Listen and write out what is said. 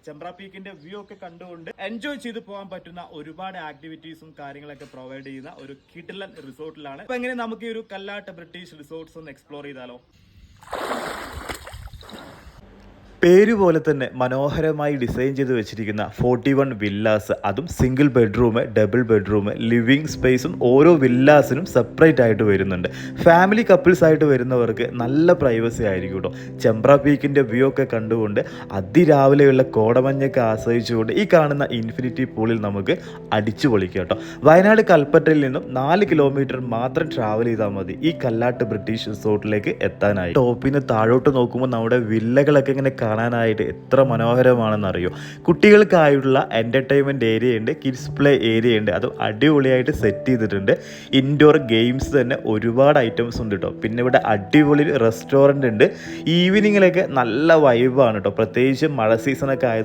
Chembra പീക്കിന്റെ view ഒക്കെ കണ്ടുകൊണ്ട് enjoy ചെയ്ത് പോകാൻ പറ്റുന്ന ഒരുപാട് ആക്ടിവിറ്റീസും കാര്യങ്ങളൊക്കെ പ്രൊവൈഡ് ചെയ്യുന്ന ഒരു കിടിലൻ റിസോർട്ടിലാണ്. അപ്പൊ എങ്ങനെ നമുക്ക് ഈ ഒരു കല്ലാട്ട് ബ്രിട്ടീഷ് റിസോർട്ട്സ് ഒന്ന് എക്സ്പ്ലോർ ചെയ്താലോ? പേര് പോലെ തന്നെ മനോഹരമായി ഡിസൈൻ ചെയ്ത് വെച്ചിരിക്കുന്ന 41 വില്ലാസ്, അതും single bedroom, double bedroom, living സ്പേസും ഓരോ വില്ലാസിനും സെപ്പറേറ്റ് ആയിട്ട് വരുന്നുണ്ട്. ഫാമിലി കപ്പിൾസ് ആയിട്ട് വരുന്നവർക്ക് നല്ല പ്രൈവസി ആയിരിക്കും കേട്ടോ. ചെമ്പ്ര പീക്കിൻ്റെ വ്യൂ ഒക്കെ കണ്ടുകൊണ്ട് അതിരാവിലെയുള്ള കോടമഞ്ഞൊക്കെ ആസ്വദിച്ചുകൊണ്ട് ഈ കാണുന്ന ഇൻഫിനിറ്റി പൂളിൽ നമുക്ക് അടിച്ചു പൊളിക്കാം കേട്ടോ. വയനാട് കൽപ്പറ്റയിൽ നിന്നും 4 കിലോമീറ്റർ മാത്രം ട്രാവൽ ചെയ്താൽ മതി ഈ കല്ലാട്ട് ബ്രിട്ടീഷ് റിസോർട്ടിലേക്ക് എത്താനായി. ടോപ്പിന് താഴോട്ട് നോക്കുമ്പോൾ നമ്മുടെ വില്ലകളൊക്കെ ഇങ്ങനെ കാണാനായിട്ട് എത്ര മനോഹരമാണെന്നറിയോ. കുട്ടികൾക്കായിട്ടുള്ള എൻ്റർടൈൻമെൻറ്റ് ഏരിയ ഉണ്ട്, കിഡ്സ് പ്ലേ ഏരിയ ഉണ്ട്, അതും അടിപൊളിയായിട്ട് സെറ്റ് ചെയ്തിട്ടുണ്ട്. ഇൻഡോർ ഗെയിംസ് തന്നെ ഒരുപാട് ഐറ്റംസ് ഉണ്ട് കേട്ടോ. പിന്നെ ഇവിടെ അടിപൊളി റെസ്റ്റോറൻറ്റ് ഉണ്ട്. ഈവനിങ്ങിലൊക്കെ നല്ല വൈബാണ് കേട്ടോ, പ്രത്യേകിച്ച് മഴ സീസണൊക്കെ ആയത്